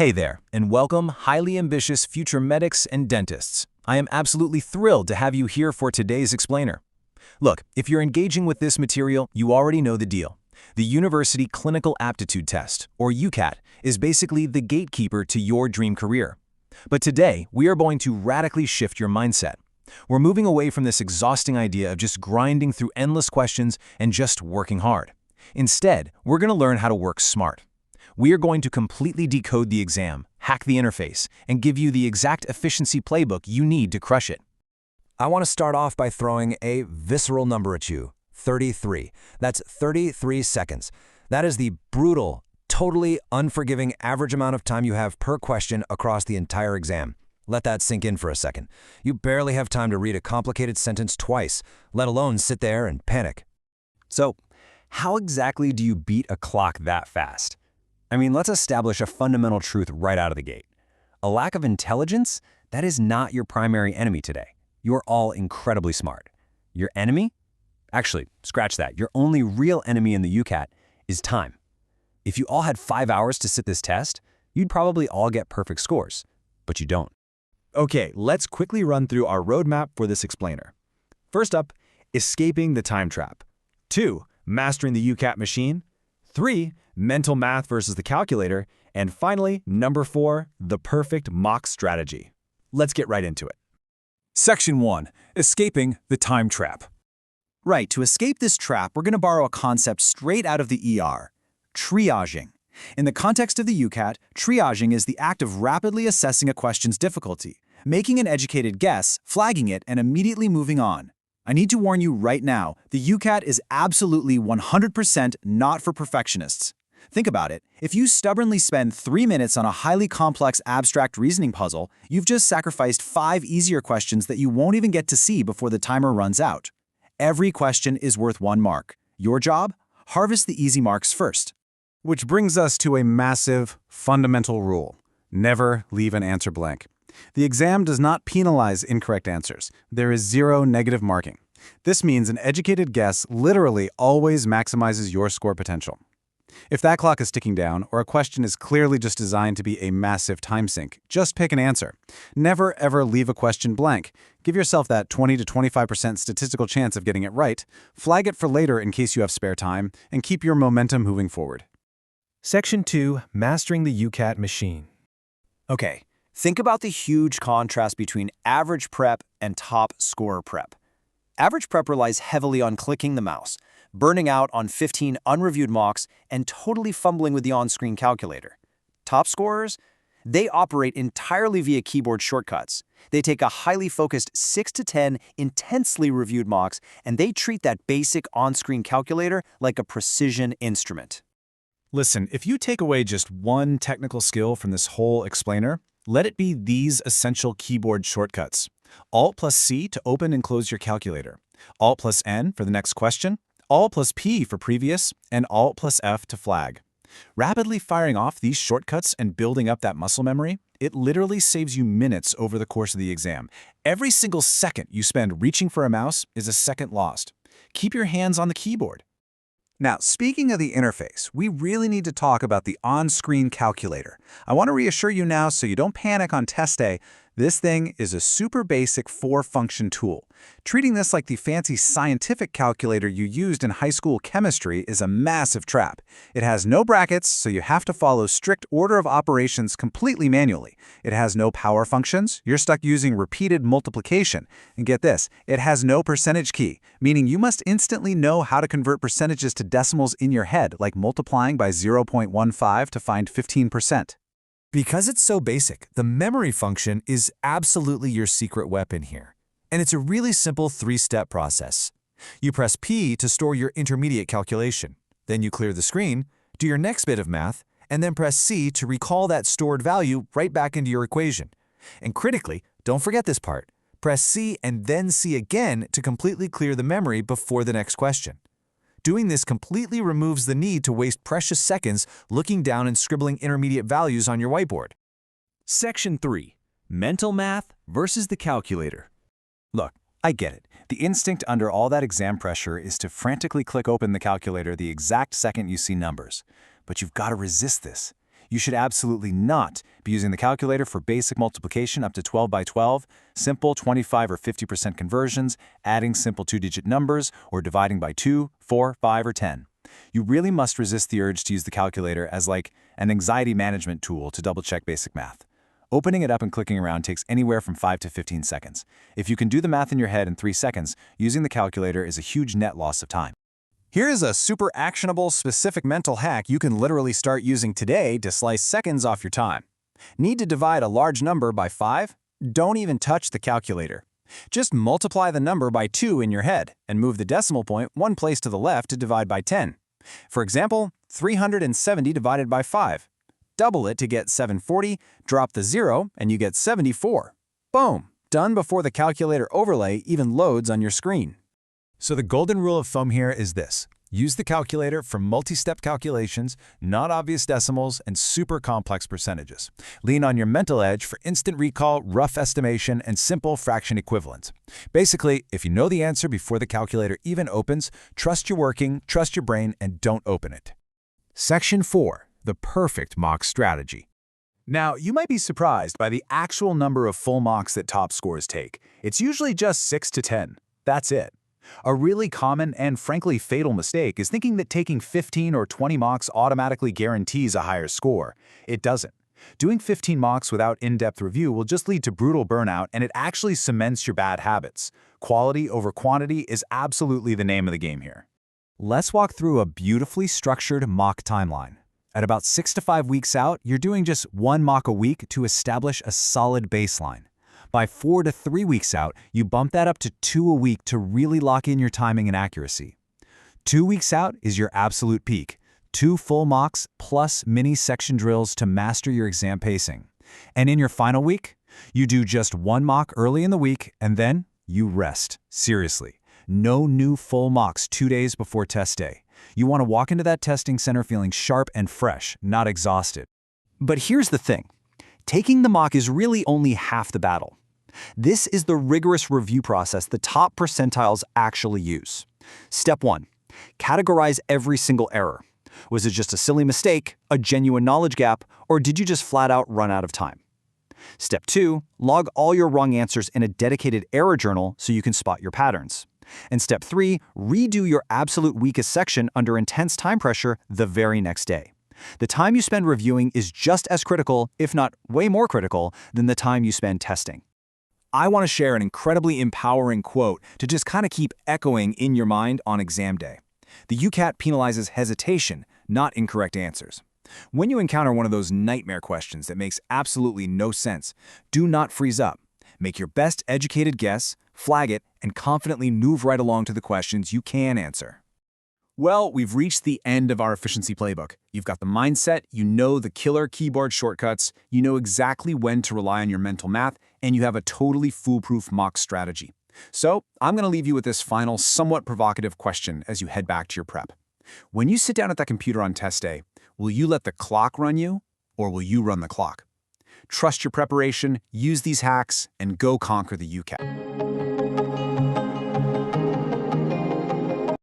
Hey there, and welcome, highly ambitious future medics and dentists. I am absolutely thrilled to have you here for today's explainer. Look, if you're engaging with this material, you already know the deal. The University Clinical Aptitude Test, or UCAT, is basically the gatekeeper to your dream career. But today, we are going to radically shift your mindset. We're moving away from this exhausting idea of just grinding through endless questions and just working hard. Instead, we're going to learn how to work smart. We are going to completely decode the exam, hack the interface, and give you the exact efficiency playbook you need to crush it. I want to start off by throwing a visceral number at you, 33. That's 33 seconds. That is the brutal, totally unforgiving average amount of time you have per question across the entire exam. Let that sink in for a second. You barely have time to read a complicated sentence twice, let alone sit there and panic. So, how exactly do you beat a clock that fast? I mean, let's establish a fundamental truth right out of the gate. A lack of intelligence, that is not your primary enemy today. You're all incredibly smart. Your enemy? Actually, scratch that. Your only real enemy in the UCAT is time. If you all had 5 hours to sit this test, you'd probably all get perfect scores, but you don't. Okay, let's quickly run through our roadmap for this explainer. First up, escaping the time trap. 2, mastering the UCAT machine. 3, mental math versus the calculator. And finally, number 4, the perfect mock strategy. Let's get right into it. Section 1. Escaping the time trap. Right, to escape this trap, we're going to borrow a concept straight out of the ER, triaging. In the context of the UCAT, triaging is the act of rapidly assessing a question's difficulty, making an educated guess, flagging it, and immediately moving on. I need to warn you right now, the UCAT is absolutely 100% not for perfectionists. Think about it. If you stubbornly spend 3 minutes on a highly complex abstract reasoning puzzle, you've just sacrificed 5 easier questions that you won't even get to see before the timer runs out. Every question is worth 1 mark. Your job? Harvest the easy marks first. Which brings us to a massive, fundamental rule. Never leave an answer blank. The exam does not penalize incorrect answers. There is 0 negative marking. This means an educated guess literally always maximizes your score potential. If that clock is ticking down, or a question is clearly just designed to be a massive time sink, just pick an answer. Never ever leave a question blank. Give yourself that 20 to 25% statistical chance of getting it right, flag it for later in case you have spare time, and keep your momentum moving forward. Section 2. Mastering the UCAT machine. Okay, think about the huge contrast between average prep and top scorer prep. Average prep relies heavily on clicking the mouse, burning out on 15 unreviewed mocks, and totally fumbling with the on-screen calculator. Top scorers? They operate entirely via keyboard shortcuts. They take a highly focused 6 to 10 intensely reviewed mocks, and they treat that basic on-screen calculator like a precision instrument. Listen, if you take away just one technical skill from this whole explainer, let it be these essential keyboard shortcuts. Alt plus C to open and close your calculator. Alt plus N for the next question. Alt plus P for previous, and Alt plus F to flag. Rapidly firing off these shortcuts and building up that muscle memory, it literally saves you minutes over the course of the exam. Every single second you spend reaching for a mouse is a second lost. Keep your hands on the keyboard. Now, speaking of the interface, we really need to talk about the on-screen calculator. I want to reassure you now so you don't panic on test day. This thing is a super basic 4-function tool. Treating this like the fancy scientific calculator you used in high school chemistry is a massive trap. It has no brackets, so you have to follow strict order of operations completely manually. It has no power functions. You're stuck using repeated multiplication. And get this, it has no percentage key, meaning you must instantly know how to convert percentages to decimals in your head, like multiplying by 0.15 to find 15%. Because it's so basic, the memory function is absolutely your secret weapon here. And it's a really simple 3-step process. You press P to store your intermediate calculation. Then you clear the screen, do your next bit of math, and then press C to recall that stored value right back into your equation. And critically, don't forget this part. Press C and then C again to completely clear the memory before the next question. Doing this completely removes the need to waste precious seconds looking down and scribbling intermediate values on your whiteboard. Section 3. Mental math versus the calculator. Look, I get it. The instinct under all that exam pressure is to frantically click open the calculator the exact second you see numbers. But you've got to resist this. You should absolutely not be using the calculator for basic multiplication up to 12 by 12, simple 25 or 50% conversions, adding simple two-digit numbers, or dividing by 2, 4, 5, or 10. You really must resist the urge to use the calculator as like an anxiety management tool to double-check basic math. Opening it up and clicking around takes anywhere from 5 to 15 seconds. If you can do the math in your head in 3 seconds, using the calculator is a huge net loss of time. Here is a super actionable, specific mental hack you can literally start using today to slice seconds off your time. Need to divide a large number by 5? Don't even touch the calculator. Just multiply the number by 2 in your head and move the decimal point one place to the left to divide by 10. For example, 370 divided by 5. Double it to get 740, drop the 0, and you get 74. Boom! Done before the calculator overlay even loads on your screen. So the golden rule of thumb here is this. Use the calculator for multi-step calculations, not obvious decimals, and super complex percentages. Lean on your mental edge for instant recall, rough estimation, and simple fraction equivalent. Basically, if you know the answer before the calculator even opens, trust your working, trust your brain, and don't open it. Section 4. The perfect mock strategy. Now, you might be surprised by the actual number of full mocks that top scores take. It's usually just 6 to 10. That's it. A really common and frankly fatal mistake is thinking that taking 15 or 20 mocks automatically guarantees a higher score. It doesn't. Doing 15 mocks without in-depth review will just lead to brutal burnout, and it actually cements your bad habits. Quality over quantity is absolutely the name of the game here. Let's walk through a beautifully structured mock timeline. At about 6 to 5 weeks out, you're doing just 1 mock a week to establish a solid baseline. By 4 to 3 weeks out, you bump that up to 2 a week to really lock in your timing and accuracy. 2 weeks out is your absolute peak. 2 full mocks plus mini section drills to master your exam pacing. And in your final week, you do just 1 mock early in the week and then you rest. Seriously, no new full mocks 2 days before test day. You want to walk into that testing center feeling sharp and fresh, not exhausted. But here's the thing. Taking the mock is really only half the battle. This is the rigorous review process the top percentiles actually use. Step 1. Categorize every single error. Was it just a silly mistake, a genuine knowledge gap, or did you just flat out run out of time? Step 2. Log all your wrong answers in a dedicated error journal so you can spot your patterns. And step 3. Redo your absolute weakest section under intense time pressure the very next day. The time you spend reviewing is just as critical, if not way more critical, than the time you spend testing. I want to share an incredibly empowering quote to just kind of keep echoing in your mind on exam day. The UCAT penalizes hesitation, not incorrect answers. When you encounter one of those nightmare questions that makes absolutely no sense, do not freeze up. Make your best educated guess, flag it, and confidently move right along to the questions you can answer. Well, we've reached the end of our efficiency playbook. You've got the mindset, you know the killer keyboard shortcuts, you know exactly when to rely on your mental math, and you have a totally foolproof mock strategy. So, I'm going to leave you with this final, somewhat provocative question as you head back to your prep. When you sit down at that computer on test day, will you let the clock run you, or will you run the clock? Trust your preparation, use these hacks, and go conquer the UCAT.